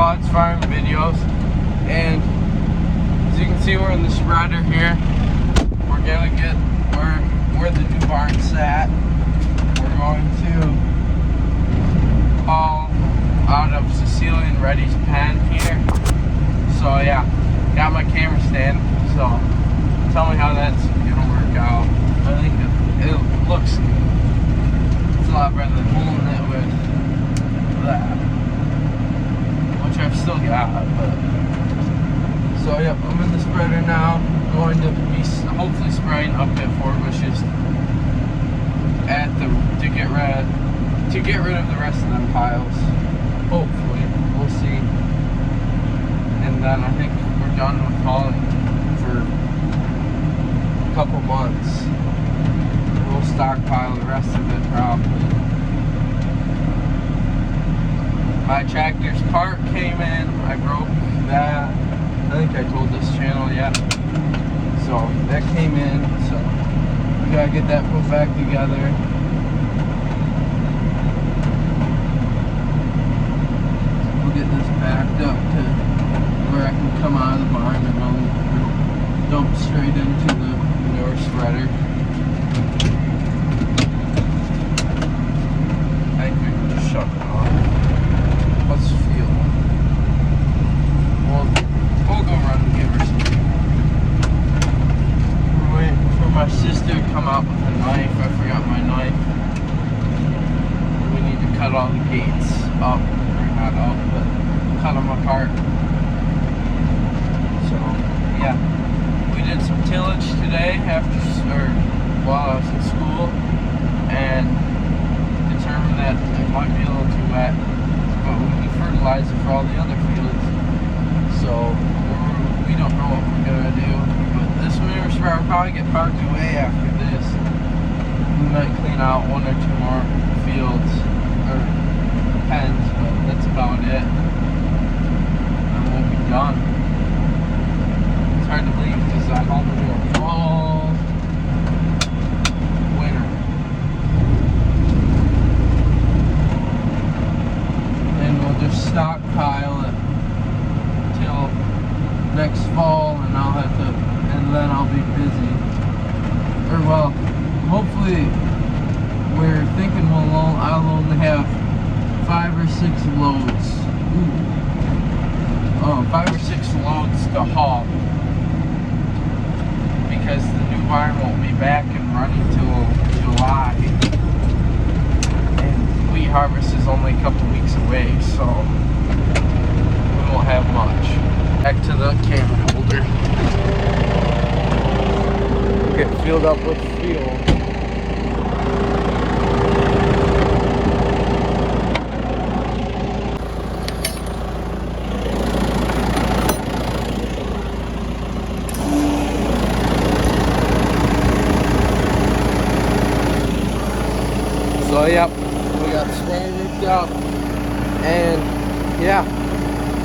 Claude's Farm videos. And as you can see, we're in the spreader here. We're gonna get where the new barn's sat. We're going to haul out of Cecilia and Reddy's pen here. So yeah, got my camera stand. So tell me how that's gonna work out. I think it looks good. It's a lot better than holding it with that, which I've still got. But so yep, I'm in the spreader now. Going to be hopefully spraying up at 4 bushes to get rid of the rest of them piles. Hopefully, we'll see. And then I think we're done with hauling for a couple months. We'll stockpile the rest of it probably. My tractor's part came in. I broke that. I think I told this channel yet. So that came in. So we gotta get that put back together. We'll get this backed up to where I can come out of the barn and I'll dump straight into the manure spreader. I think we can just shut it off. Let's feel. We'll go run and give her some. We're waiting for my sister to come out with a knife. I forgot my knife. We need to cut all the gates up. Or not up, but cut them apart. So, yeah. We did some tillage today while I was in school. And determined that it might be a little too wet. But we need fertilizer for all the other fields. So we don't know what we're gonna do. But this manure spreader will probably get parked away after this. We might clean out 1 or 2 more fields or pens, but that's about it. And we'll be done. It's hard to believe because I'm home to all winter. And we'll just stockpile it till next fall, and then I'll be busy. Or well, hopefully we're thinking I'll only have 5 or 6 loads. 5 or 6 loads to haul, because the new barn won't be back and running till July, and wheat harvest is only a couple weeks away, so we won't have much. Back to the camera holder. Get filled up with fuel. So yep, we got spray ripped up, and yeah,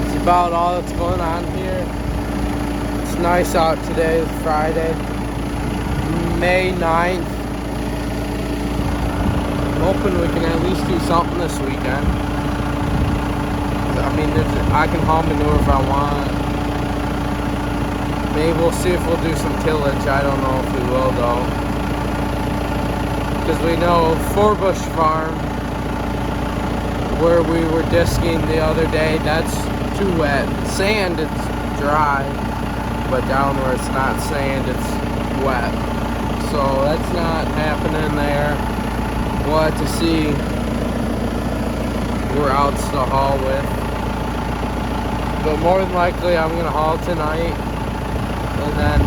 it's about all that's going on here. It's nice out today. It's Friday, May 9th. I'm hoping we can at least do something this weekend. I mean, I can haul manure if I want. Maybe we'll see if we'll do some tillage. I don't know if we will though. Because we know 4 Bush Farm, where we were disking the other day, that's too wet. Sand, it's dry, but down where it's not sand, it's wet. So that's not happening there. We'll have to see where else to haul with. But more than likely, I'm going to haul tonight. And then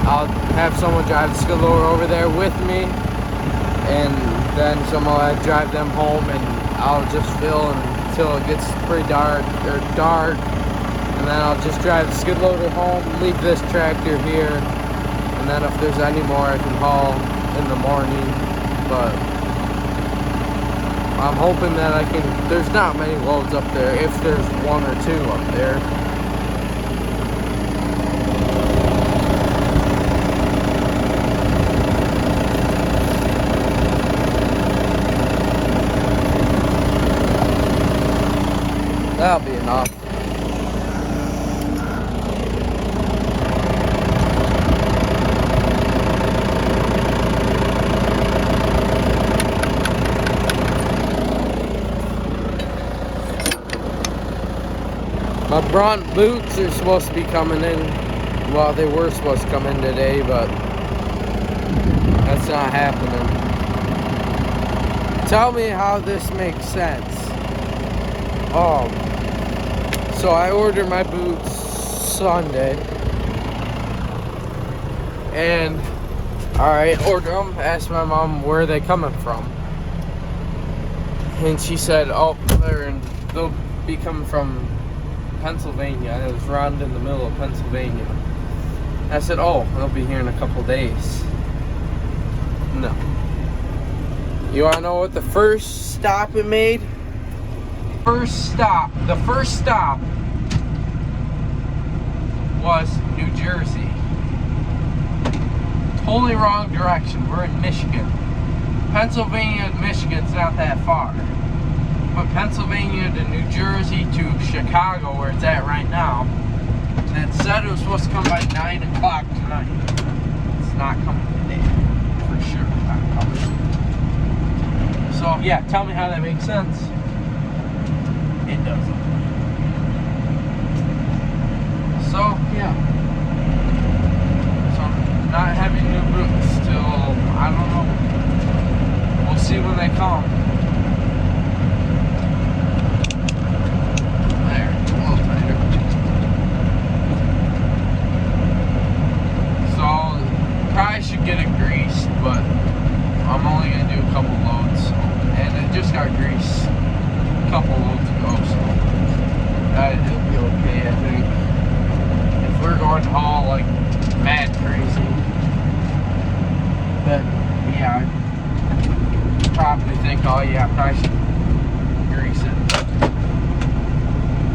I'll have someone drive the skid loader over there with me. And then someone will drive them home, and I'll just fill until it gets pretty dark. And then I'll just drive the skid loader home, leave this tractor here, and then if there's any more I can haul in the morning. But I'm hoping that I can, there's not many loads up there, if there's 1 or 2 up there. That'll be enough. Brunt boots are supposed to be coming in. Well, they were supposed to come in today, but that's not happening. Tell me how this makes sense. So I ordered my boots Sunday. And alright, ordered them. Asked my mom where they coming from. And she said, oh, they'll be coming from Pennsylvania. And it was round in the middle of Pennsylvania. I said, oh, they'll be here in a couple days. No. You wanna know what the first stop it made? The first stop was New Jersey. Totally wrong direction. We're in Michigan. Pennsylvania and Michigan's not that far. But Pennsylvania to New Jersey to Chicago, where it's at right now, and it said it was supposed to come by 9 o'clock tonight. It's not coming today. For sure it's not coming. So, yeah, tell me how that makes sense. It doesn't. So, yeah. So, not having new boots till, I don't know. We'll see when they come. There, a little tighter. So, probably should get it greased, but I'm only going to do a couple loads. And it just got greased a couple loads ago, so it'll be okay, I think. If we're going to haul like mad crazy, then yeah, I'd probably think, oh yeah, I probably should grease it.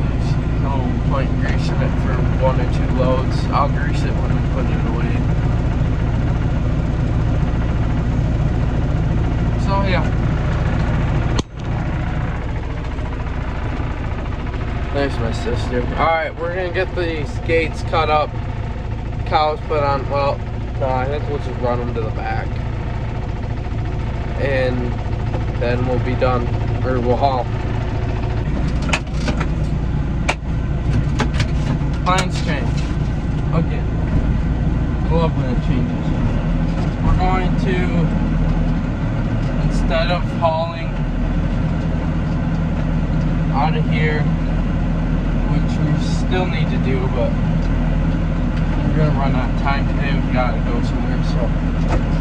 There's no point in greasing it for 1 or 2 loads. I'll grease it when we put it away. So yeah. There's my sister. Alright, we're gonna get these gates cut up. Cows put on, well, no, I think we'll just run them to the back. And then we'll be done. Or we'll haul. Plans change. Okay. I love when it changes. We're going to, instead of hauling out of here, which we still need to do, but we're gonna run out of time today. We've gotta go somewhere, so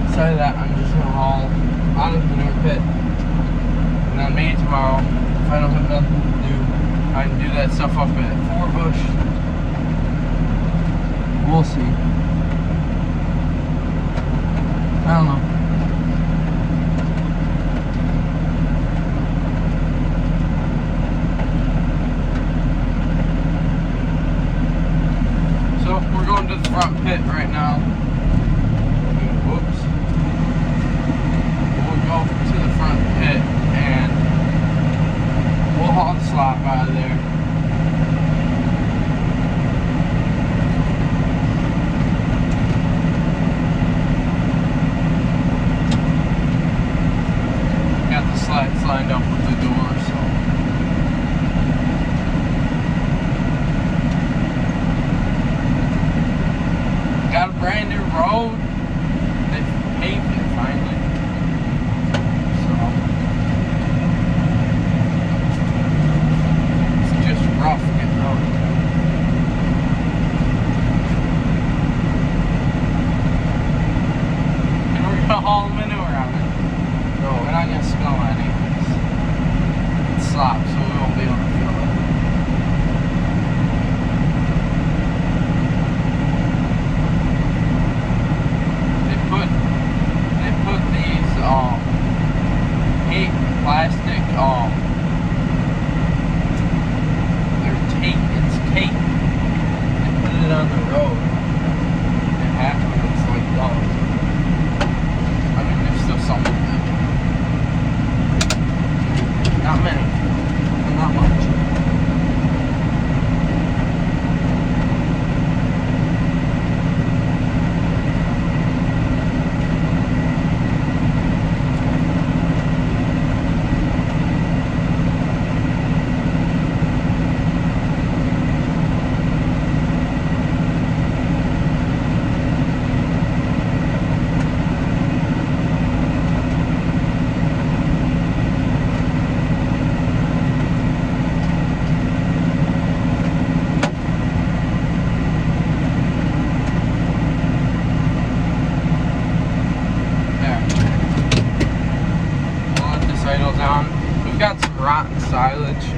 instead of that, I'm just gonna haul out of the manure pit, and then maybe tomorrow, if I don't have nothing to do, I can do that stuff up at 4 Bush. We'll see. I don't know. We're going to the front pit right now. Whoops. We'll go to the front pit and we'll haul the slop out of there. Got the slides lined up with the door, so. Got a brand new road. They paved it finally. So it's just rough getting on. And we're gonna haul manure on it. No, we're not gonna smell anyways. It's slop, so we won't be able to feel it. Plastic, they're tape, it's tape. They put it on the road, and half of it's like gone. I mean, there's still some of it. Not many, but not much.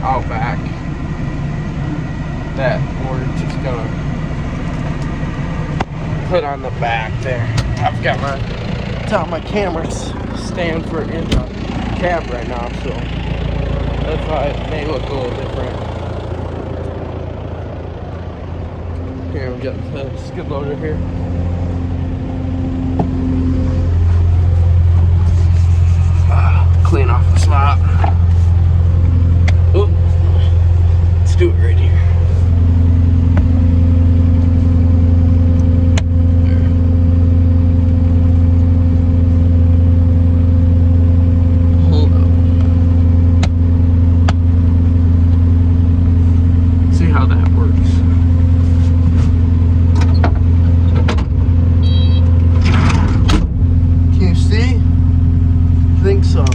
out back that we're just gonna put on the back there. I've got my camera's stand for in the cab right now, so that's why it may look a little different. Here we got the skid loader here. Clean off the slop. Oh, let's do it right here. Hold up. See how that works. Can you see? I think so.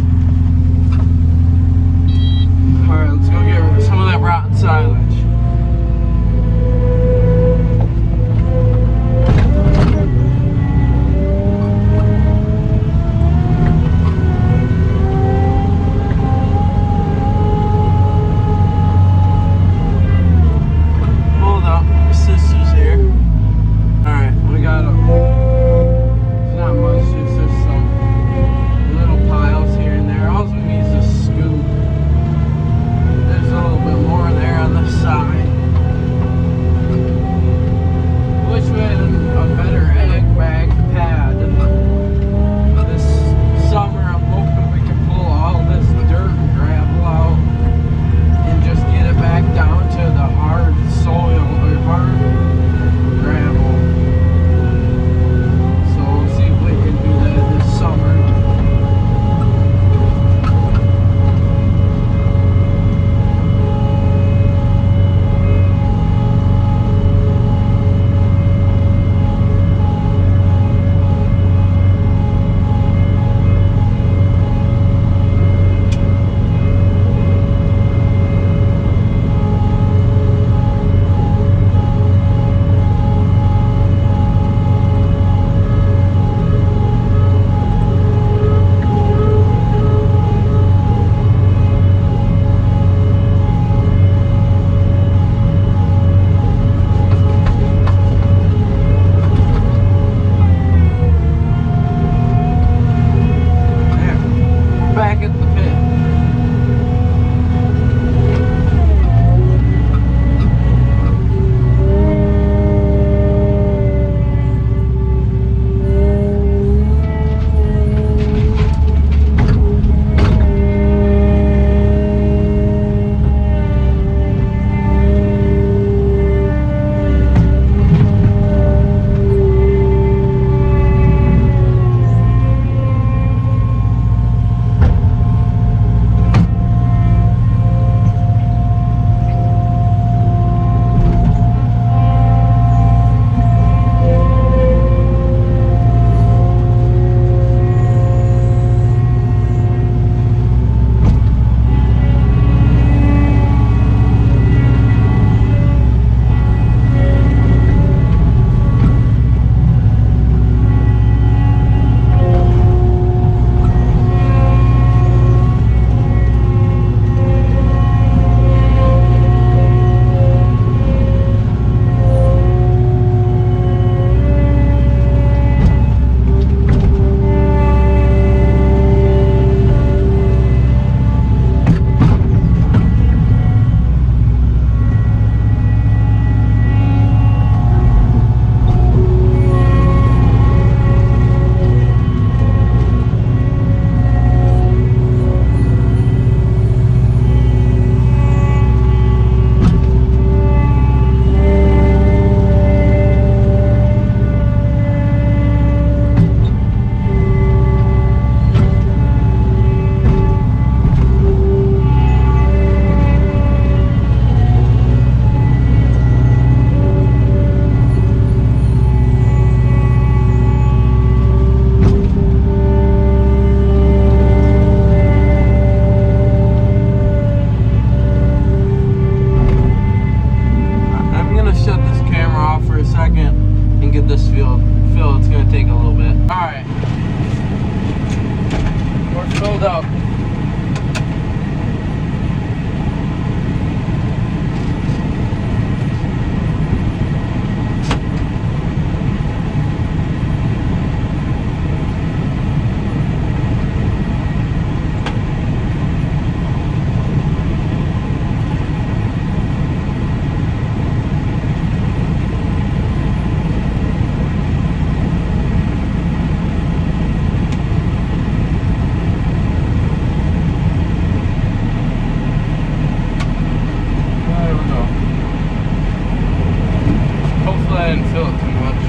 didn't feel it too much.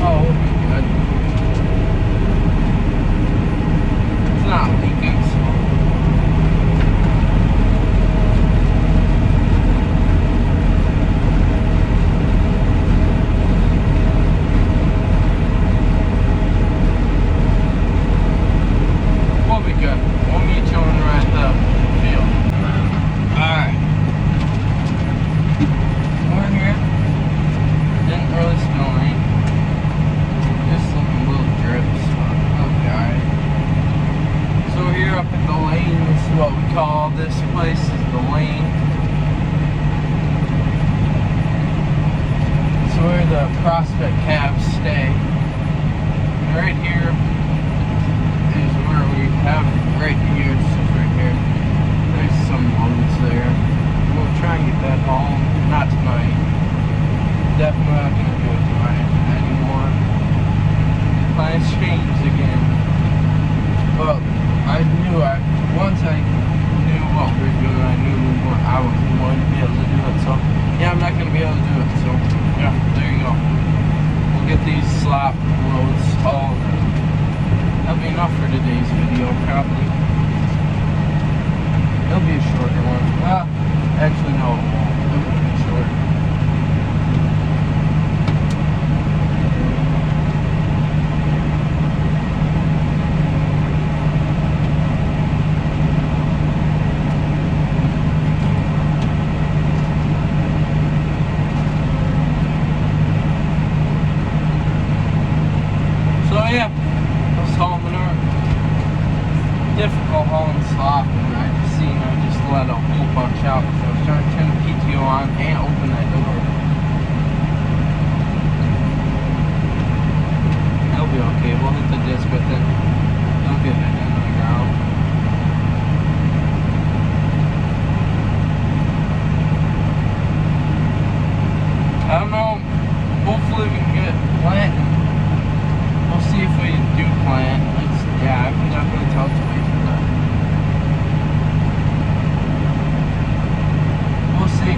Oh, it'll be good. It's not leaking, so. We'll be good. We'll meet you when we're at the field. Alright. We're here. Didn't really smell any. Just some little drips. Okay. So we're here up at the lane. This is what we call this place, is the lane. So where the prospect calves stay. And right here is where we have right here. It's just right here. There's some loads there. We'll try and get that home. Not tonight. Definitely not gonna do it tonight anymore. Plans changed again. But once I knew what we were doing, I knew I wasn't going to be able to do it. So yeah, I'm not gonna be able to do it. So yeah, there you go. We'll get these slop loads all. That'll be enough for today's video, probably. It'll be a shorter one. Well, actually no, it won't. It won't be short. So yeah, let's haul manure. Difficult hauling slop, and I just let a whole bunch out because I was trying to turn the PTO on and open that door. It'll be okay. We'll hit the disc with it. Don't get it into the ground. I don't know. Hopefully we can get planting. We'll see if we do plant. Yeah, I can definitely tell it's way too late. We'll see.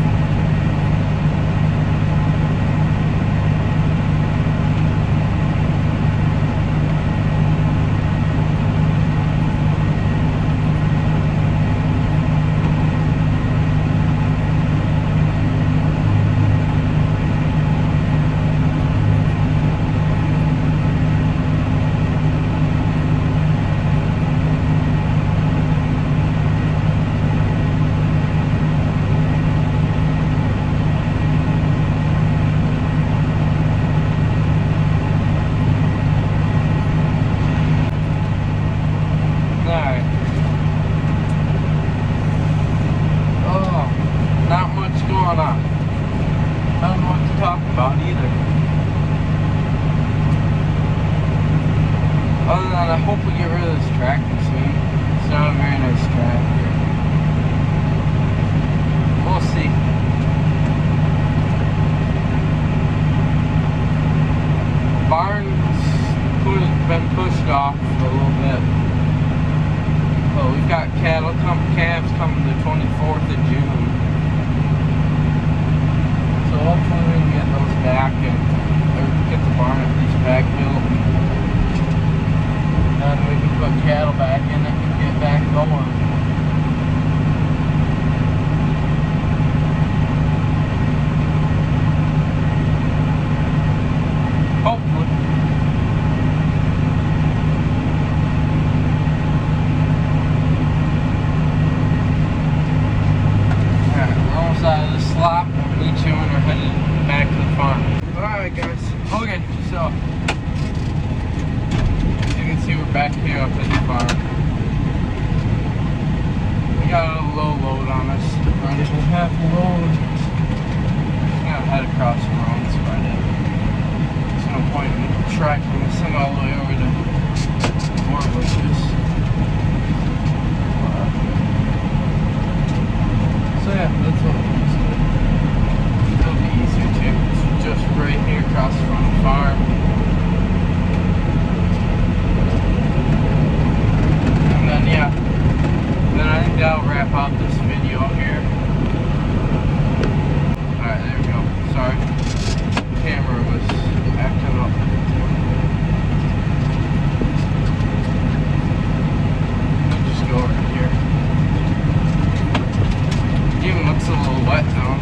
Other than I hope we get rid of this tractor soon. It's not a very nice tractor. We'll see. Barn's been pushed off a little bit. But we've got calves coming the 24th of June. So hopefully we can get those back and get the barn at least back built. And we can put cattle back in it and get back going. Hopefully. Alright, we're almost out of the slop. We'll meet you when we're headed back to the farm. Alright guys, okay, so see, we're back here up at the farm. We got a low load on us. Not even half a load. I'm gonna head across the road and spread it. There's no point in tracking this thing all the way over to more bushes. So yeah, that's what it is. It'll be easier too. It's just right here across from the farm. Yeah, then I think I'll wrap up this video here. Alright, there we go. Sorry. Camera was acting up. I'll just go over here. Even looks a little wet now.